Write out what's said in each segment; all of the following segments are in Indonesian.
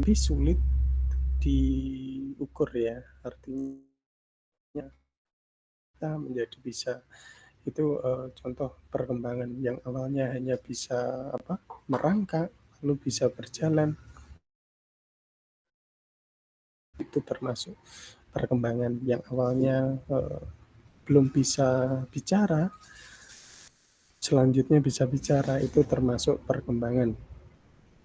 lebih sulit diukur ya, artinya kita menjadi bisa itu contoh perkembangan yang awalnya hanya bisa merangkak lalu bisa berjalan, itu termasuk perkembangan yang awalnya belum bisa bicara, selanjutnya bisa bicara, itu termasuk perkembangan.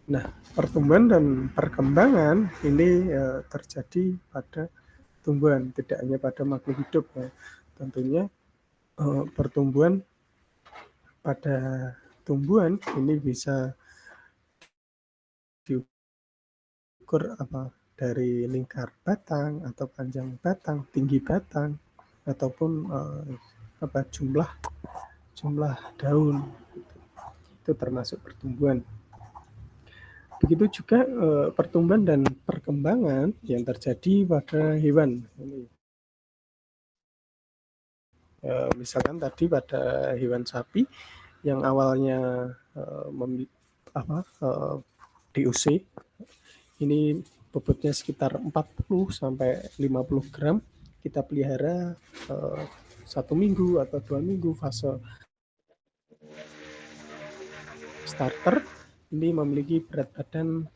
Nah, pertumbuhan dan perkembangan ini terjadi pada tumbuhan, tidak hanya pada makhluk hidup ya. Tentunya pertumbuhan pada tumbuhan ini bisa diukur dari lingkar batang atau panjang batang, tinggi batang, ataupun jumlah daun, itu termasuk pertumbuhan. Begitu juga pertumbuhan dan perkembangan yang terjadi pada hewan. Misalkan tadi pada hewan sapi yang awalnya DOC, ini bobotnya sekitar 40 sampai 50 gram, kita pelihara 1 minggu atau 2 minggu fase starter, ini memiliki berat badan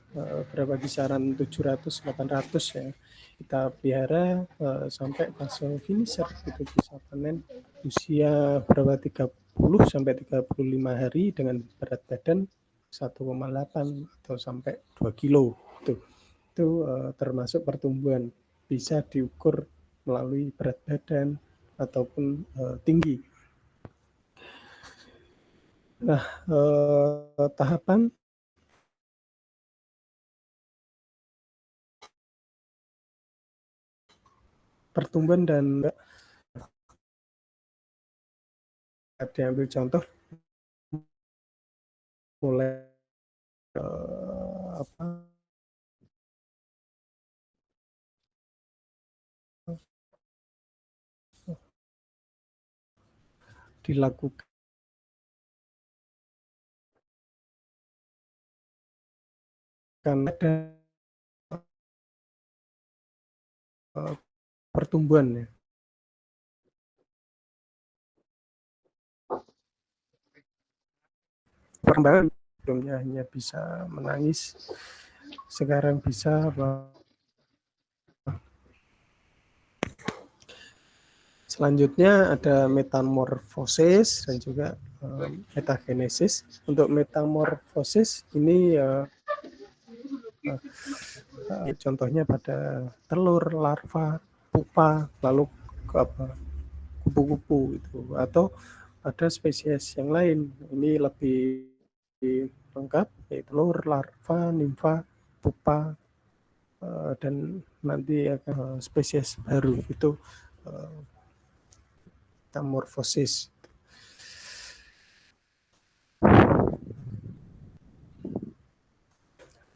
berapa, kisaran 700-800 ya. Kita pelihara sampai fase finisher, itu bisa panen usia berapa, 30 sampai 35 hari dengan berat badan 1,8 atau sampai 2 kilo. Itu termasuk pertumbuhan, bisa diukur melalui berat badan ataupun tinggi. Nah, tahapan pertumbuhan dan diambil contoh mulai dilakukan ada pertumbuhan ya. Perkembangan sebelumnya hanya bisa menangis, sekarang bisa selanjutnya ada metamorfosis dan juga metagenesis. Untuk metamorfosis ini contohnya pada telur, larva, pupa, lalu kupu-kupu itu, atau ada spesies yang lain ini lebih lengkap, yaitu telur, larva, nimfa, pupa, dan nanti akan spesies baru, itu metamorfosis.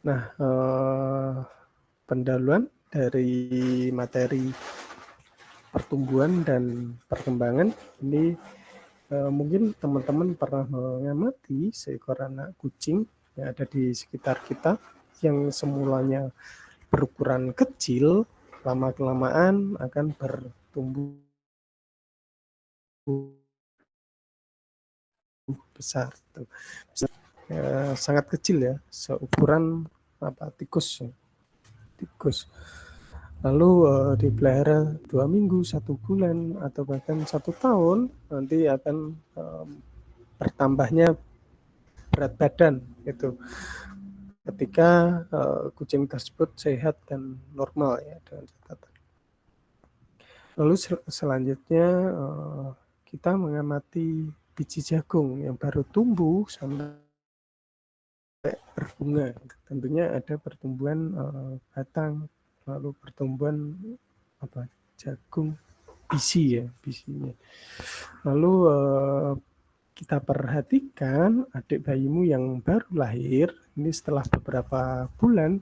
Nah, pendahuluan dari materi pertumbuhan dan perkembangan ini, mungkin teman-teman pernah mengamati seekor anak kucing yang ada di sekitar kita yang semulanya berukuran kecil, lama-kelamaan akan bertumbuh besar. Sangat kecil ya, seukuran tikus. Lalu dipelihara 2 minggu, 1 bulan, atau bahkan 1 tahun, nanti akan bertambahnya berat badan itu ketika kucing tersebut sehat dan normal ya, dengan catatan. Lalu selanjutnya kita mengamati biji jagung yang baru tumbuh sampai berbunga. Tentunya ada pertumbuhan batang, lalu pertumbuhan jagung, bisinya. Lalu kita perhatikan adik bayimu yang baru lahir, ini setelah beberapa bulan,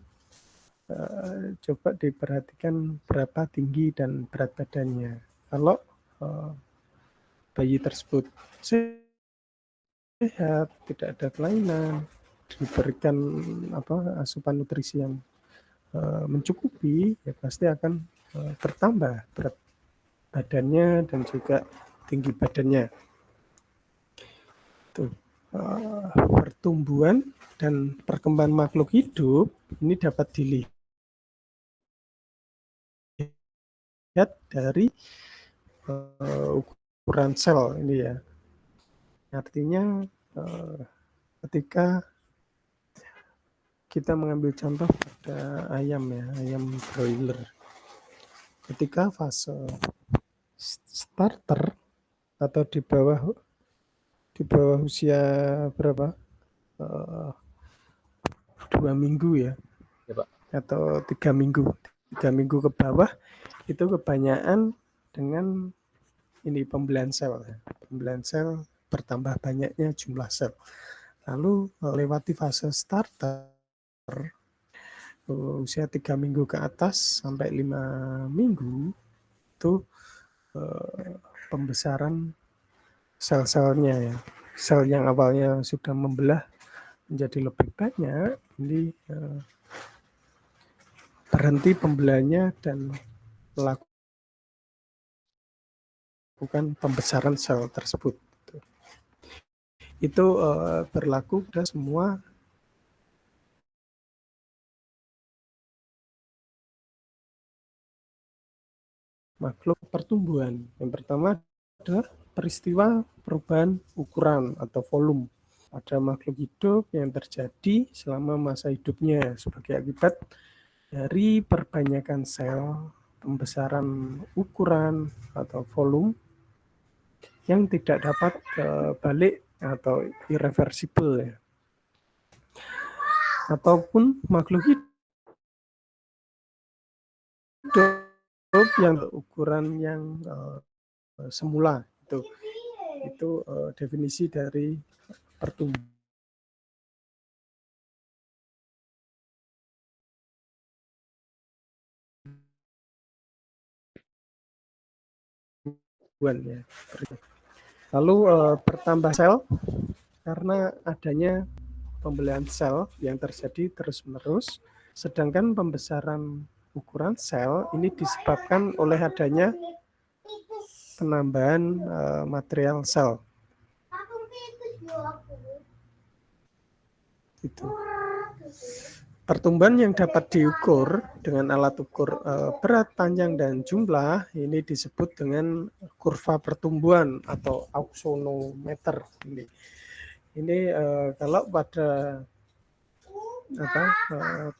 coba diperhatikan berapa tinggi dan berat badannya. Kalau bayi tersebut sehat, tidak ada kelainan, diberikan asupan nutrisi yang mencukupi, ya pasti akan bertambah berat badannya dan juga tinggi badannya. Tuh. Pertumbuhan dan perkembangan makhluk hidup ini dapat dilihat dari ukuran sel ini ya. Artinya ketika kita mengambil contoh pada ayam ya, ayam broiler. Ketika fase starter atau di bawah usia berapa? 2 minggu ya, Pak. atau 3 minggu ke bawah itu kebanyakan dengan ini pembelian sel bertambah banyaknya jumlah sel. Lalu lewati fase starter usia 3 minggu ke atas sampai 5 minggu itu pembesaran sel-selnya ya. Sel yang awalnya sudah membelah menjadi lebih banyak, ini berhenti pembelahnya dan melakukan pembesaran sel tersebut. Itu berlaku pada semua makhluk pertumbuhan. Yang pertama adalah peristiwa perubahan ukuran atau volume pada makhluk hidup yang terjadi selama masa hidupnya sebagai akibat dari perbanyakan sel, pembesaran ukuran atau volume yang tidak dapat balik atau irreversible ya. Ataupun makhluk hidup yang ukuran yang semula itu definisi dari pertumbuhan ya. Lalu bertambah sel karena adanya pembelian sel yang terjadi terus-menerus, sedangkan pembesaran ukuran sel ini disebabkan oleh adanya penambahan material sel. Itu. Pertumbuhan yang dapat diukur dengan alat ukur berat, panjang, dan jumlah ini disebut dengan kurva pertumbuhan atau aksonometer. Ini kalau pada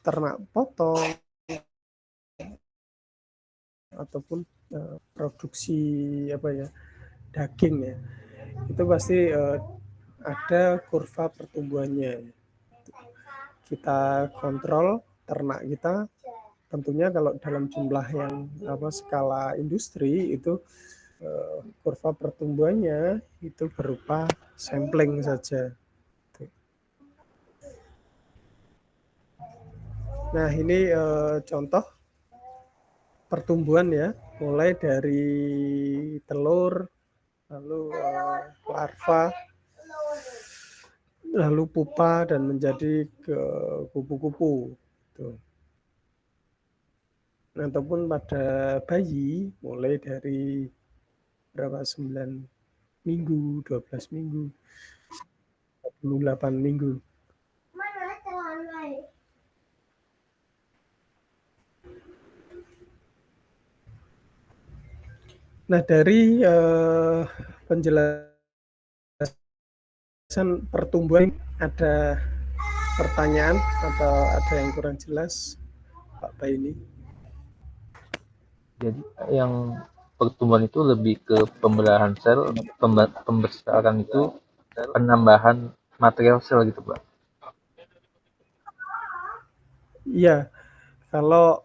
ternak potong ataupun produksi daging ya, itu pasti ada kurva pertumbuhannya. Kita kontrol ternak kita, tentunya kalau dalam jumlah yang skala industri itu kurva pertumbuhannya itu berupa sampling saja. Nah ini contoh pertumbuhan ya, mulai dari telur, lalu larva, lalu pupa dan menjadi ke kupu-kupu. Ataupun pada bayi mulai dari berapa 9 minggu, 12 minggu, 28 minggu. Nah dari penjelasan pertumbuhan ada pertanyaan atau ada yang kurang jelas Pak Baini? Jadi yang pertumbuhan itu lebih ke pembelahan sel, pembesaran itu penambahan material sel gitu Pak. Iya, kalau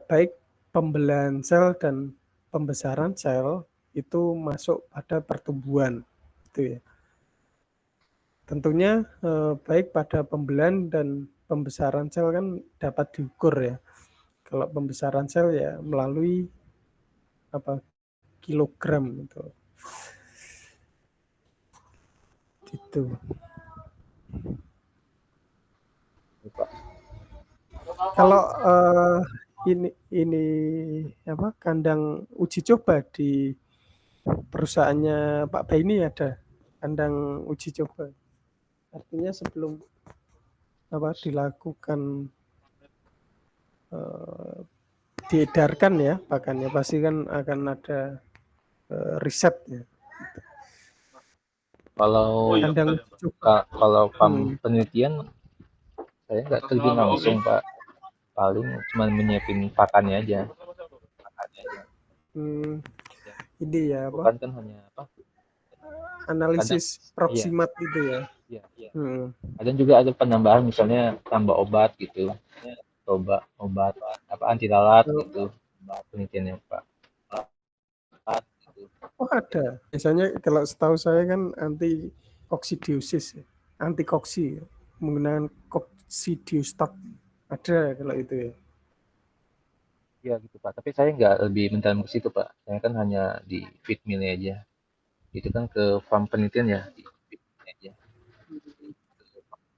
baik pembelahan sel dan pembesaran sel itu masuk pada pertumbuhan, itu ya. Tentunya baik pada pembelahan dan pembesaran sel kan dapat diukur ya. Kalau pembesaran sel ya melalui kilogram itu. Gitu. Pak. Kalau ini apa kandang uji coba di perusahaannya Pak Baini ada kandang uji coba. Artinya sebelum apa dilakukan diedarkan ya pakannya pasti kan akan ada riset ya. Kalau Kandang uji coba. kalau Hmm. penelitian saya nggak terjun langsung Pak, paling cuma menyiapin pakannya aja. Hmm. Ini ya apa Bukan kan hanya apa? Kadang analisis iya, proximat itu ya. iya. Hmm. Kadang juga ada penambahan misalnya tambah obat gitu. Coba obat apa anti lalat gitu penelitiannya Pak. Oh ada. Biasanya kalau setahu saya kan anti koksidiosis, ya. Anti koksi ya. Menggunakan koksidiostat. Ada kalau itu ya. Iya gitu Pak. Tapi saya nggak lebih mendalam ke situ Pak. Saya kan hanya di feed millnya aja. Itu kan ke farm penelitian ya.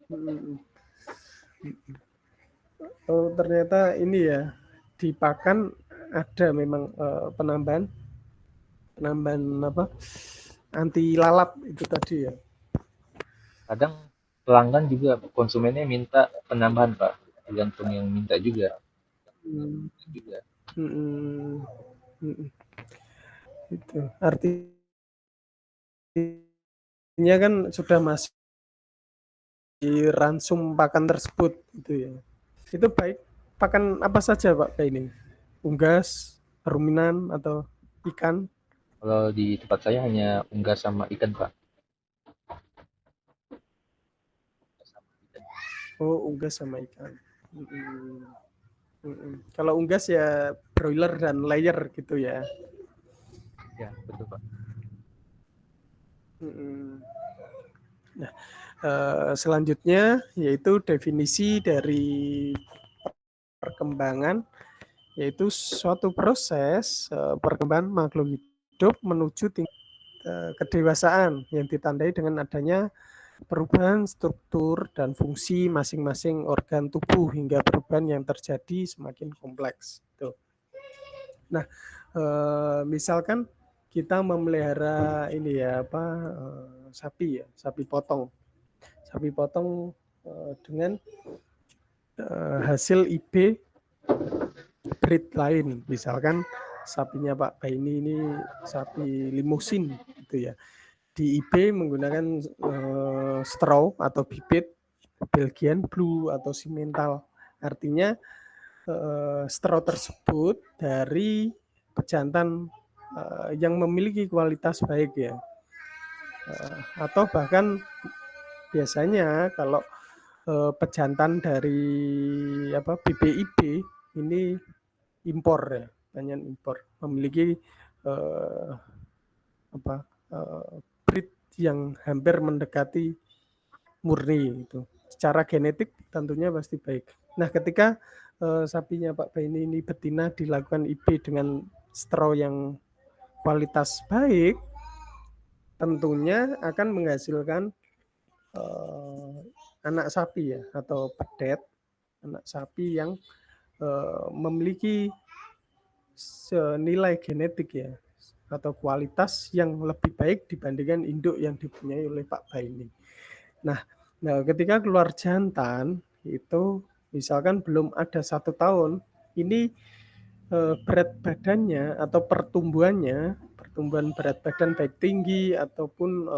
Hmm. Oh, ternyata ini ya di pakan ada memang penambahan penambahan apa anti lalat itu tadi ya. Kadang pelanggan juga konsumennya minta penambahan Pak. Tergantung yang minta juga. Hmm. Hmm. Hmm. Itu artinya kan sudah masuk di ransum pakan tersebut itu ya. Itu baik pakan apa saja Pak kayak ini? Unggas, ruminan atau ikan? Kalau di tempat saya hanya unggas sama ikan Pak. Oh, unggas sama ikan. Mm-mm. Mm-mm. Kalau unggas ya broiler dan layer gitu ya. Ya betul Pak. Mm-mm. Nah, selanjutnya yaitu definisi dari perkembangan, yaitu suatu proses perkembangan makhluk hidup menuju kedewasaan yang ditandai dengan adanya perubahan struktur dan fungsi masing-masing organ tubuh hingga perubahan yang terjadi semakin kompleks. Tuh. Nah, misalkan kita memelihara ini ya apa sapi ya, sapi potong. Sapi potong dengan hasil IB breed lain, misalkan sapinya Pak Baini ini sapi limusin gitu ya. Di IB menggunakan straw atau bibit Belgian Blue atau Simmental. Artinya straw tersebut dari pejantan yang memiliki kualitas baik ya. Atau bahkan biasanya kalau pejantan dari apa BBIB ini impor ya, banyak impor, memiliki eh, apa breed yang hampir mendekati murni itu. Secara genetik tentunya pasti baik. Nah, ketika sapinya Pak Baini ini betina dilakukan IB dengan straw yang kualitas baik, tentunya akan menghasilkan anak sapi ya atau pedet, anak sapi yang memiliki nilai genetik ya atau kualitas yang lebih baik dibandingkan induk yang dipunyai oleh Pak Baini. Nah, ketika keluar jantan itu misalkan belum ada 1 tahun, ini berat badannya atau pertumbuhan berat badan baik tinggi ataupun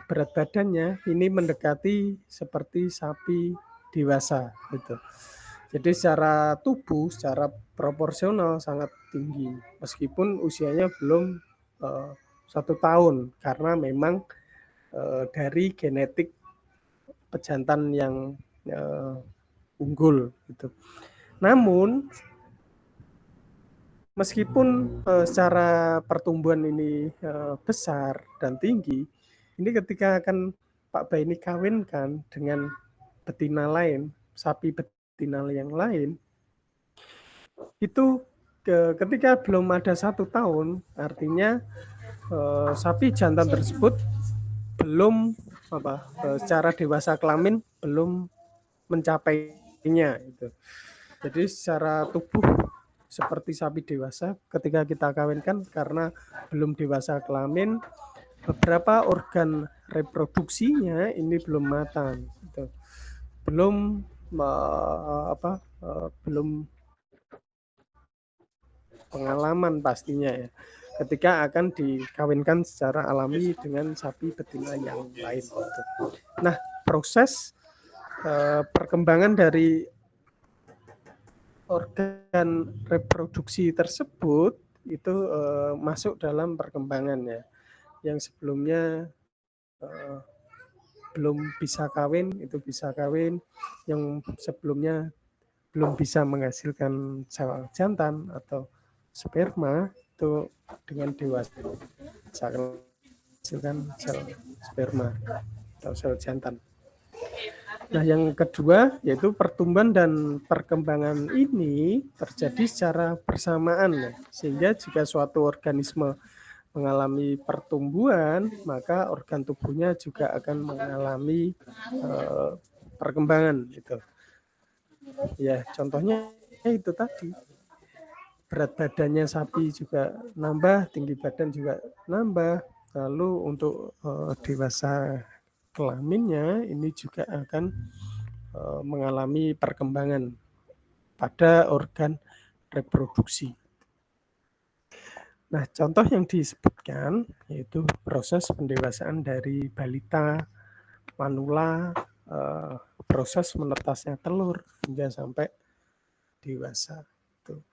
berat badannya ini mendekati seperti sapi dewasa gitu. Jadi secara tubuh, secara proporsional sangat tinggi meskipun usianya belum 1 tahun karena memang dari genetik pejantan yang unggul gitu. Namun meskipun secara pertumbuhan ini besar dan tinggi, ini ketika akan Pak Baini kawinkan dengan betina lain, sapi betina yang lain, itu ketika belum ada 1 tahun, artinya sapi jantan tersebut belum secara dewasa kelamin belum mencapai itu. Jadi secara tubuh seperti sapi dewasa ketika kita kawinkan karena belum dewasa kelamin, beberapa organ reproduksinya ini belum matang gitu. Belum belum pengalaman pastinya ya ketika akan dikawinkan secara alami dengan sapi betina yang lain gitu. Nah, proses perkembangan dari organ reproduksi tersebut itu masuk dalam perkembangannya. Yang sebelumnya belum bisa kawin itu bisa kawin, yang sebelumnya belum bisa menghasilkan sel jantan atau sperma itu dengan dewasa menghasilkan sel sperma atau sel jantan. Nah, yang kedua yaitu pertumbuhan dan perkembangan ini terjadi secara bersamaan ya. Sehingga jika suatu organisme mengalami pertumbuhan, maka organ tubuhnya juga akan mengalami perkembangan gitu. Ya, contohnya itu tadi. Berat badannya sapi juga nambah, tinggi badan juga nambah. Lalu untuk dewasa kelaminnya ini juga akan mengalami perkembangan pada organ reproduksi. Nah, contoh yang disebutkan yaitu proses pendewasaan dari balita, manula, proses menetasnya telur hingga sampai dewasa. Tuh.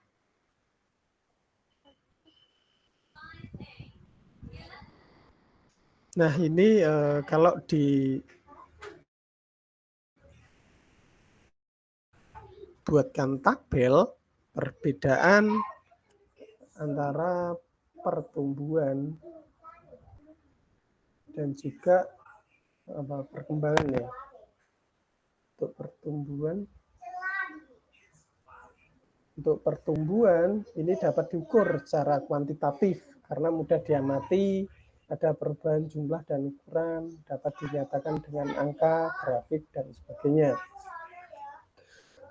Nah, ini kalau dibuatkan tabel perbedaan antara pertumbuhan dan juga perkembangannya. Untuk pertumbuhan ini dapat diukur secara kuantitatif karena mudah diamati, ada perubahan jumlah dan ukuran, dapat dinyatakan dengan angka, grafik, dan sebagainya.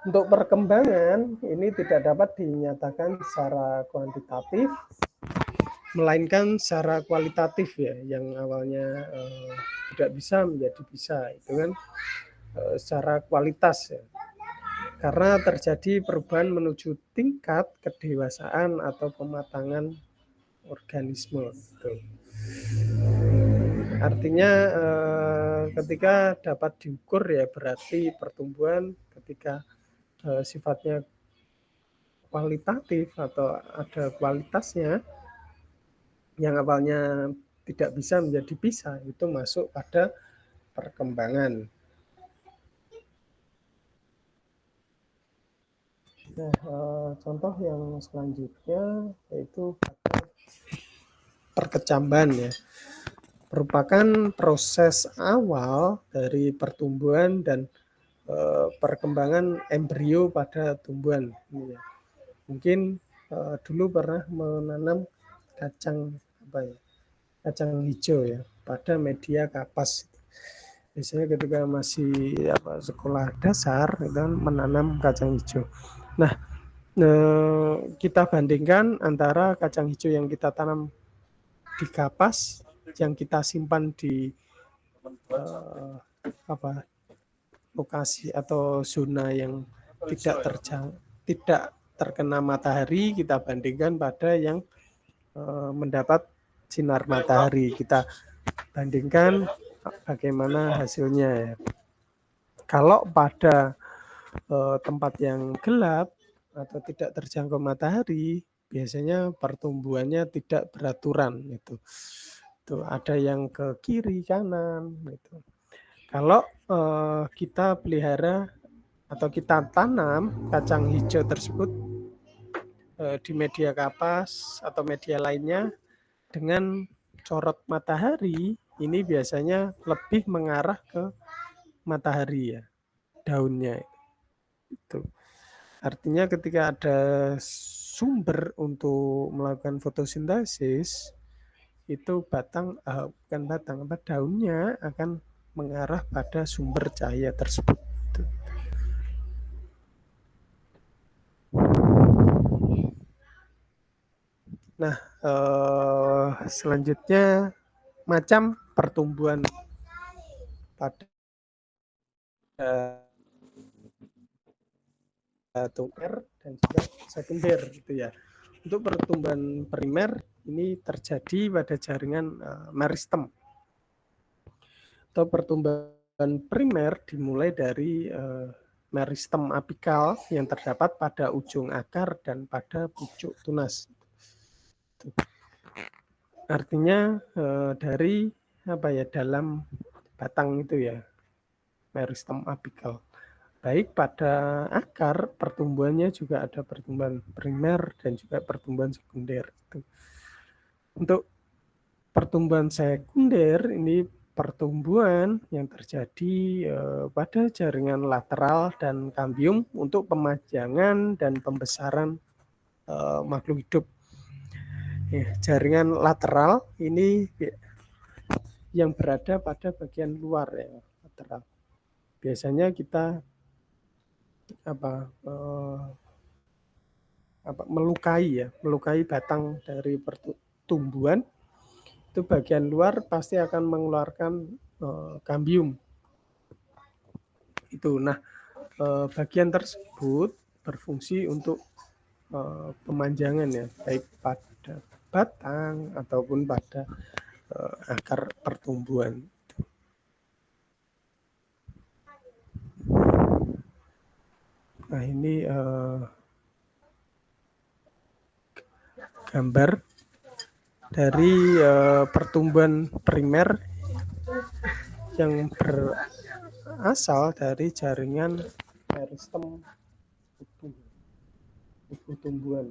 Untuk perkembangan ini tidak dapat dinyatakan secara kuantitatif, melainkan secara kualitatif ya, yang awalnya tidak bisa menjadi bisa, itu kan secara kualitas ya. Karena terjadi perubahan menuju tingkat kedewasaan atau pematangan organisme. Gitu. Artinya ketika dapat diukur ya berarti pertumbuhan ketika sifatnya kualitatif atau ada kualitasnya yang awalnya tidak bisa menjadi bisa itu masuk pada perkembangan. Nah, contoh yang selanjutnya yaitu perkecambahan ya. Merupakan proses awal dari pertumbuhan dan perkembangan embrio pada tumbuhan. Ya. Mungkin dulu pernah menanam kacang kacang hijau ya pada media kapas. Biasanya ketika masih sekolah dasar kita menanam kacang hijau. Nah, kita bandingkan antara kacang hijau yang kita tanam di kapas yang kita simpan di lokasi atau zona yang tidak terkena matahari, kita bandingkan pada yang mendapat sinar matahari. Kita bandingkan bagaimana hasilnya ya. Kalau pada tempat yang gelap atau tidak terjangkau matahari, biasanya pertumbuhannya tidak beraturan itu. Tuh ada yang ke kiri kanan gitu. Kalau kita pelihara atau kita tanam kacang hijau tersebut di media kapas atau media lainnya dengan corot matahari, ini biasanya lebih mengarah ke matahari ya daunnya itu. Artinya ketika ada sumber untuk melakukan fotosintesis itu bukan batang, daunnya akan mengarah pada sumber cahaya tersebut. Nah, selanjutnya macam pertumbuhan pada primer dan juga sekunder gitu ya. Untuk pertumbuhan primer ini terjadi pada jaringan meristem. Atau pertumbuhan primer dimulai dari meristem apikal yang terdapat pada ujung akar dan pada pucuk tunas. Artinya dari apa ya, dalam batang itu ya, meristem apikal. Baik pada akar pertumbuhannya juga ada pertumbuhan primer dan juga pertumbuhan sekunder. Untuk pertumbuhan sekunder ini pertumbuhan yang terjadi pada jaringan lateral dan kambium untuk pemajangan dan pembesaran makhluk hidup. Jaringan lateral ini yang berada pada bagian luar ya, lateral. Biasanya kita melukai batang dari pertumbuhan, itu bagian luar pasti akan mengeluarkan kambium. Itu. Nah, bagian tersebut berfungsi untuk pemanjangan ya, baik pada batang ataupun pada akar pertumbuhan. Nah, ini gambar dari pertumbuhan primer yang berasal dari jaringan meristem tubuh tumbuhan.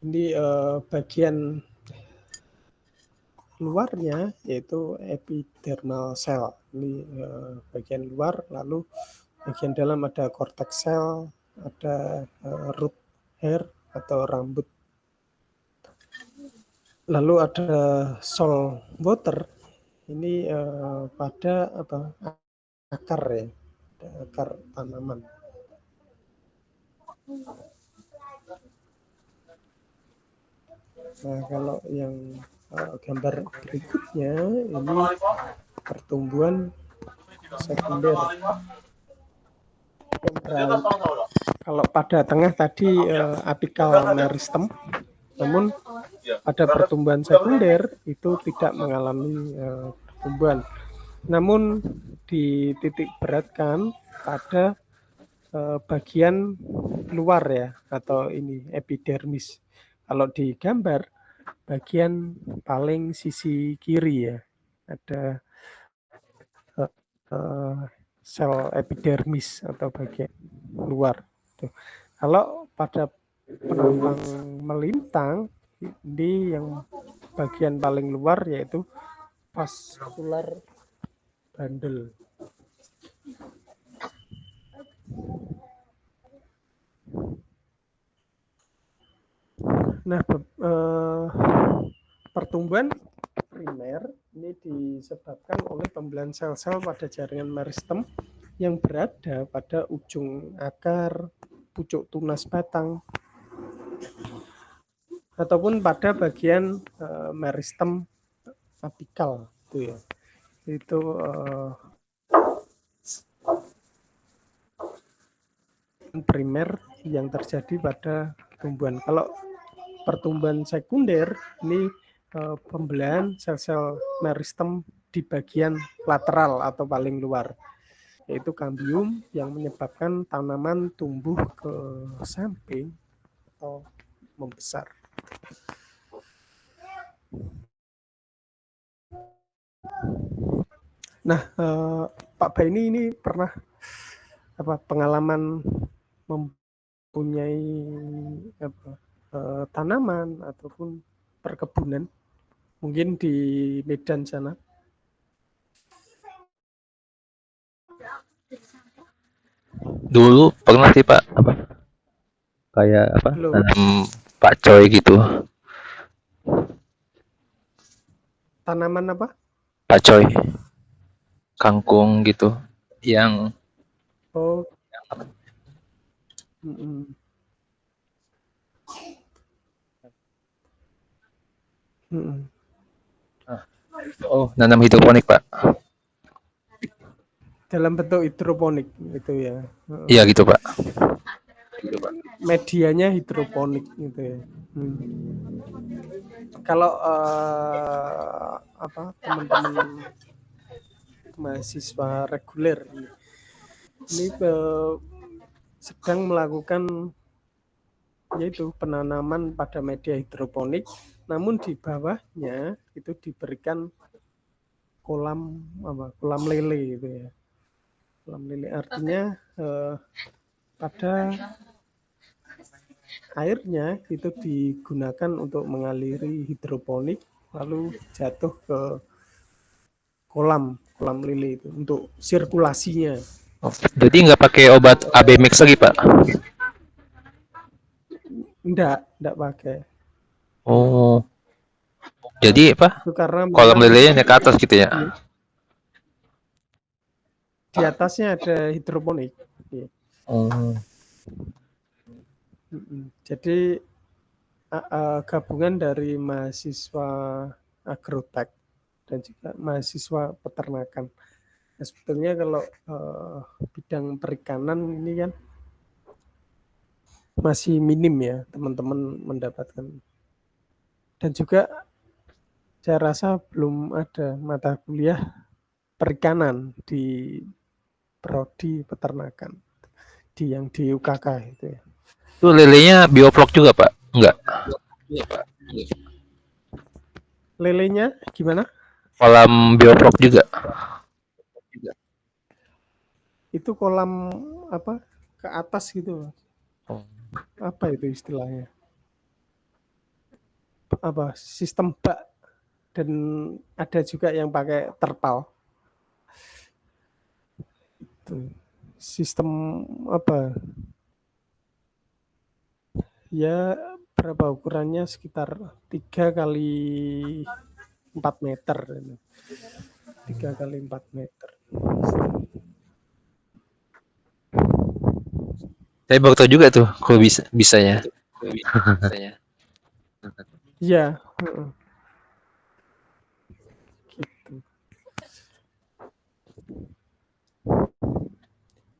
Ini bagian luarnya yaitu epidermal cell. Ini bagian luar, lalu bagian dalam ada cortex cell, ada root hair atau rambut. Lalu ada soil water. Ini pada akar ya, akar tanaman. Nah, kalau yang gambar berikutnya ini pertumbuhan sekunder. Kalau pada tengah tadi apikal meristem, namun pada pertumbuhan sekunder itu tidak mengalami pertumbuhan. Namun dititik beratkan pada bagian luar ya, atau ini epidermis. Kalau di gambar bagian paling sisi kiri ya, ada sel epidermis atau bagian luar. Tuh. Kalau pada penampang melintang, ini yang bagian paling luar yaitu vascular bundle. Nah, pertumbuhan primer ini disebabkan oleh pembelahan sel-sel pada jaringan meristem yang berada pada ujung akar, pucuk tunas batang, ataupun pada bagian meristem apikal itu ya. Itu primer yang terjadi pada pertumbuhan. Kalau pertumbuhan sekunder ini pembelahan sel-sel meristem di bagian lateral atau paling luar, yaitu kambium yang menyebabkan tanaman tumbuh ke samping atau membesar. Nah, Pak Baini ini pernah pengalaman mempunyai tanaman ataupun perkebunan mungkin di Medan sana? Dulu pernah sih Pak, kayak tanam pakcoy gitu. Tanaman apa? Pakcoy, kangkung gitu, yang Mm-mm. Oh, nanam hidroponik, Pak. Dalam bentuk hidroponik gitu ya. Iya gitu, Pak. Medianya hidroponik gitu ya. Hmm. Kalau apa teman-teman mahasiswa reguler ini sedang melakukan yaitu penanaman pada media hidroponik, namun di bawahnya itu diberikan kolam kolam lele gitu ya. Kolam lele artinya pada airnya itu digunakan untuk mengaliri hidroponik lalu jatuh ke kolam lele itu untuk sirkulasinya. Oh, jadi nggak pakai obat AB mix lagi, Pak? Enggak pakai. Oh, jadi apa? Itu karena Kolam memang lelenya naik ke atas gitu ya? di atasnya ada hidroponik. Oh. Jadi gabungan dari mahasiswa agrotek dan juga mahasiswa peternakan. Nah, sebetulnya kalau bidang perikanan ini kan masih minim ya teman-teman mendapatkan. Dan juga saya rasa belum ada mata kuliah perikanan di prodi peternakan di UKK itu ya. Itu lelenya bioflok juga, Pak? Enggak. Lelenya gimana? Kolam bioflok juga. Itu kolam apa ke atas gitu. Apa itu istilahnya? Apa sistem bak dan ada juga yang pakai terpal. Itu sistem apa? Ya berapa ukurannya sekitar 3 kali 4 meter. 3 kali 4 meter. Saya baru tahu juga tuh kalau bisanya. Iya. Gitu.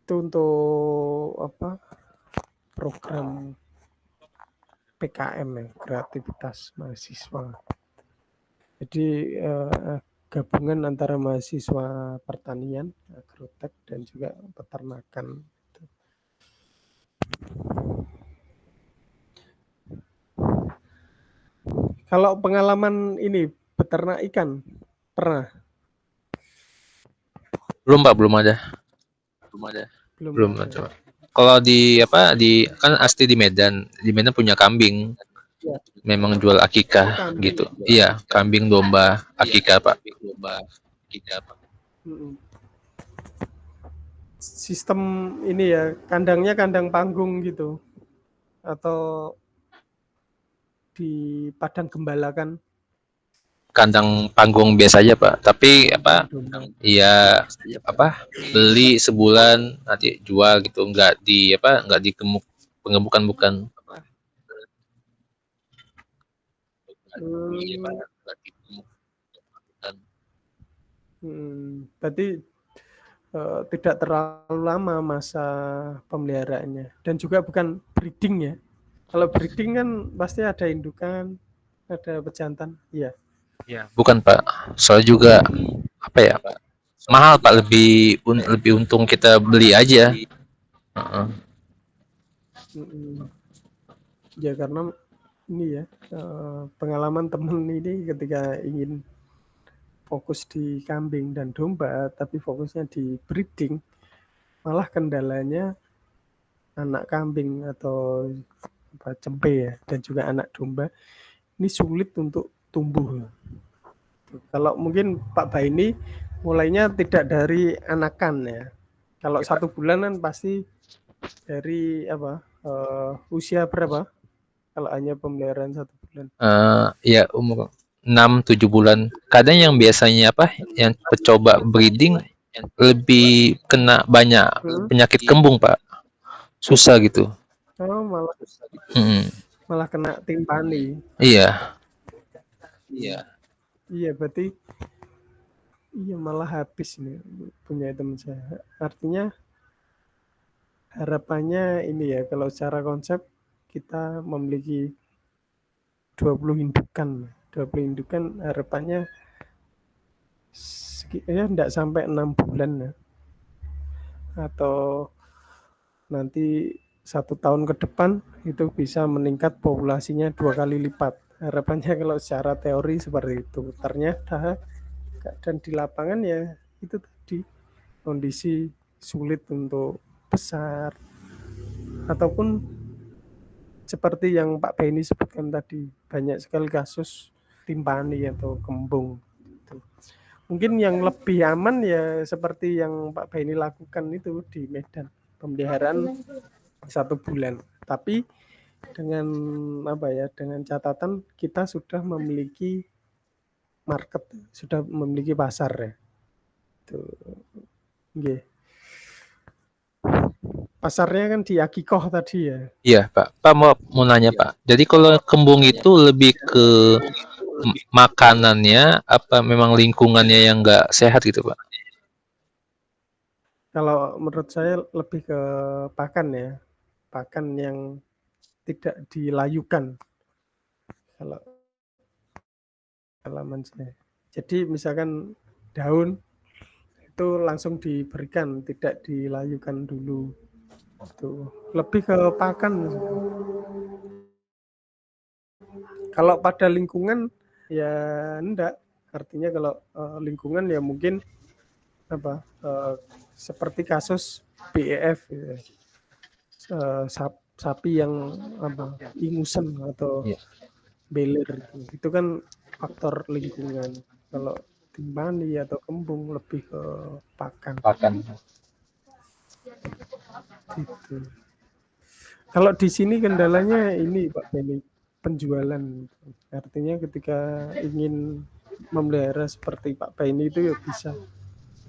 Itu untuk apa? Program PKM ya, kreativitas mahasiswa. Jadi gabungan antara mahasiswa pertanian, agrotek dan juga peternakan. Kalau pengalaman ini beternak ikan pernah? Belum, Pak, belum ada. Belum Ada. coba. Kalau di apa di kan Asti di Medan punya kambing. Ya. Memang jual akikah gitu. Iya, kambing domba akikah, Pak. Sistem ini ya, kandangnya kandang panggung gitu. Atau di padang gembala kan? Kandang panggung biasa aja, Pak. Tapi apa? Iya, apa? Beli sebulan nanti jual gitu, nggak digemuk pengemukan bukan. Berarti tidak terlalu lama masa pemeliharaannya dan juga bukan breeding ya. Kalau breeding kan pasti ada indukan, ada pejantan, iya. Ya, bukan, Pak. Soalnya juga apa ya? Mahal, Pak. Lebih untung kita beli aja. Ya karena ini ya pengalaman temen ini ketika ingin fokus di kambing dan domba, tapi fokusnya di breeding, malah kendalanya anak kambing atau cempe ya dan juga anak domba ini sulit untuk tumbuh. Kalau mungkin Pak Baini mulainya tidak dari anakan ya. Kalau 1 bulan kan pasti dari usia berapa? Kalau hanya pemeliharaan 1 bulan. Ya umur 6-7 bulan. Kadang yang biasanya apa? Yang coba breeding lebih kena banyak penyakit kembung, Pak. Susah gitu. Oh, malah kena timpani. Iya. Iya. Iya, berarti iya malah habis nih punya teman saya. Artinya harapannya ini ya, kalau secara konsep kita memiliki 20 indukan. 20 indukan harapannya ya enggak sampai 6 bulan ya. Atau nanti 1 tahun ke depan itu bisa meningkat populasinya 2 kali lipat. Harapannya kalau secara teori seperti itu. Ternyata dan di lapangan ya itu tadi kondisi sulit untuk besar ataupun seperti yang Pak Beni sebutkan tadi banyak sekali kasus timpani atau kembung. Mungkin yang lebih aman ya seperti yang Pak Beni lakukan itu di Medan, pemeliharaan 1 bulan. Tapi dengan apa ya? Dengan catatan kita sudah memiliki market, sudah memiliki pasar ya. Itu. Nggih. Pasarnya kan di Akikoh tadi ya. Iya, Pak. Pak mau nanya, Pak. Jadi kalau kembung itu lebih ke makanannya apa memang lingkungannya yang nggak sehat gitu, Pak? Kalau menurut saya lebih ke pakan ya. Pakan yang tidak dilayukan kalau pengalaman saya. Jadi misalkan daun itu langsung diberikan, tidak dilayukan dulu. Itu lebih ke pakan. Kalau pada lingkungan ya enggak. Artinya kalau lingkungan ya mungkin apa seperti kasus BEF gitu. Sapi yang apa ingusan atau Iya, beler itu kan faktor lingkungan. Kalau timpani atau kembung lebih ke pakan pakan. gitu. Kalau di sini kendalanya ini Pak Beni, penjualan. Artinya ketika ingin memelihara seperti Pak Beni itu ya bisa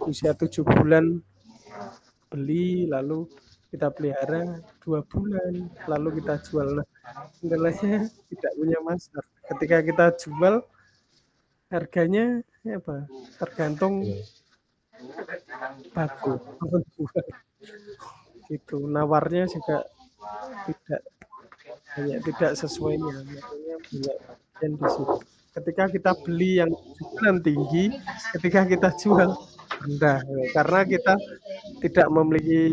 usia 7 bulan beli lalu kita pelihara 2 bulan lalu kita jual. Nah, kendalanya tidak punya pasar. Ketika kita jual harganya apa? Tergantung baku penjual itu nawarnya juga tidak banyak tidak sesuainya makanya banyak yang di situ. Ketika kita beli yang 7 bulan tinggi, ketika kita jual rendah karena kita tidak memiliki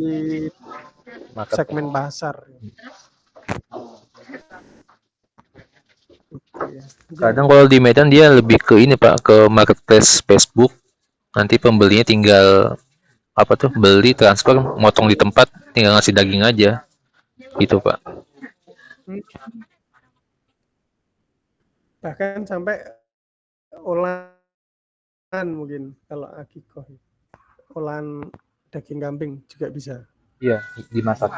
Market. segmen pasar itu ya. Mungkin Kadang kalau di Medan dia lebih ke ini, Pak, ke marketplace Facebook. Nanti pembelinya tinggal apa tuh beli transfer motong di tempat tinggal ngasih daging aja gitu, Pak. bahkan sampai olahan mungkin kalau akikoh olahan daging kambing juga bisa. Iya, dimasak.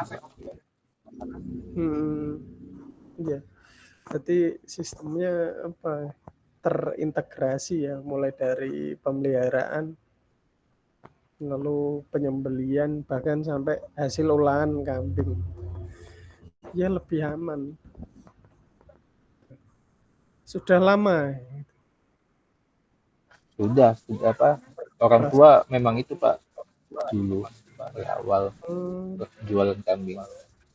Iya. Berarti sistemnya apa? Terintegrasi ya, mulai dari pemeliharaan, lalu penyembelian, bahkan sampai hasil olahan kambing. Ya lebih aman. Sudah lama Sudah apa? Orang proses. tua memang itu, Pak, dulu dari awal Hmm, jualan kambing.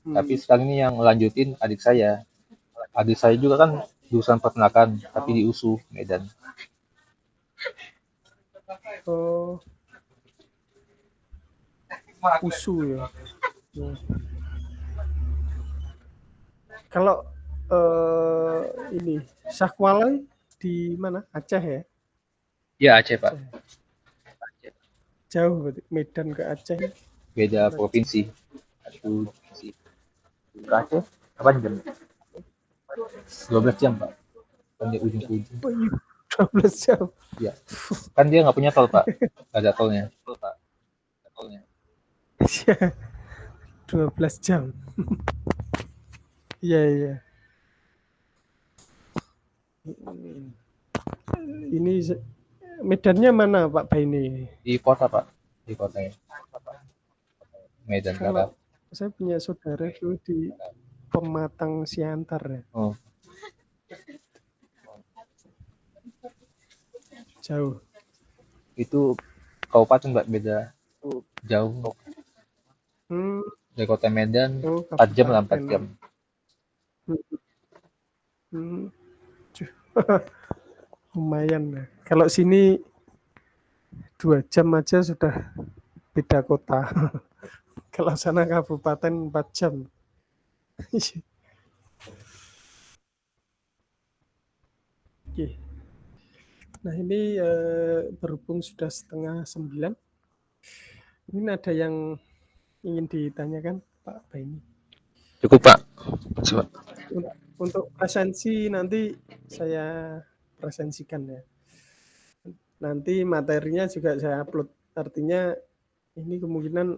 Tapi hmm. sekarang ini yang lanjutin adik saya. Adik saya juga kan jurusan peternakan, tapi di USU Medan. Oh, usu ya. Hmm. Kalau ini Sakwalai di mana? Aceh ya? Ya Aceh, Pak. Aceh. Jauh berarti Medan ke Aceh. Beda Aceh. provinsi. Aku ke Aceh, apa jam? 12 jam, Pak. Kan di ujung ke ujung. Oh, iya, 12 jam. Iya. Kan dia nggak punya tol, Pak. Nggak ada tolnya. 12 jam. Iya, iya. Ini Medannya mana Pak Baini? Di kota, Pak. Di kotanya. Medan Kalau Barat. saya punya saudara itu di Pematang Siantar ya. Oh, Jauh. Itu kabupaten Mbak, beda jauh. Hmm, Dari kota Medan oh 4 jam lah, 4 kabupaten. jam. Hmm. Cuh, lumayan ya. Kalau sini 2 jam aja sudah beda kota. Kalau sana kabupaten 4 jam. Oke. Nah ini berhubung sudah 8:30, ini ada yang ingin ditanyakan Pak Baini. Cukup Pak. Coba. Untuk presensi nanti saya presensikan ya. Nanti materinya juga saya upload. Artinya ini kemungkinan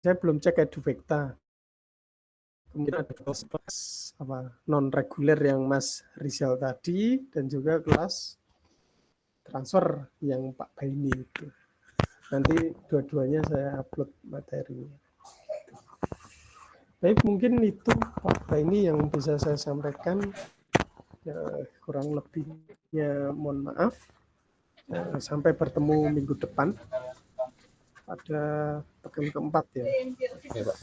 saya belum cek edufakta. Kemungkinan ada kelas apa non reguler yang Mas Rizal tadi dan juga kelas transfer yang Pak Baini itu. Nanti dua-duanya saya upload materinya. Baik, mungkin itu Pak Baini yang bisa saya sampaikan. Ya, kurang lebihnya mohon maaf. Sampai bertemu minggu depan pada pekan keempat ya. Ya, Pak.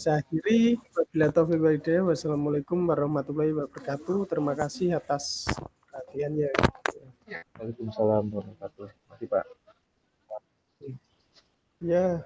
Saya akhiri. Wabillahi taufiq wal hidayah. Wassalamualaikum warahmatullahi wabarakatuh. Terima kasih atas perhatiannya. Waalaikumsalam warahmatullahi wabarakatuh. Terima kasih Pak. Ya.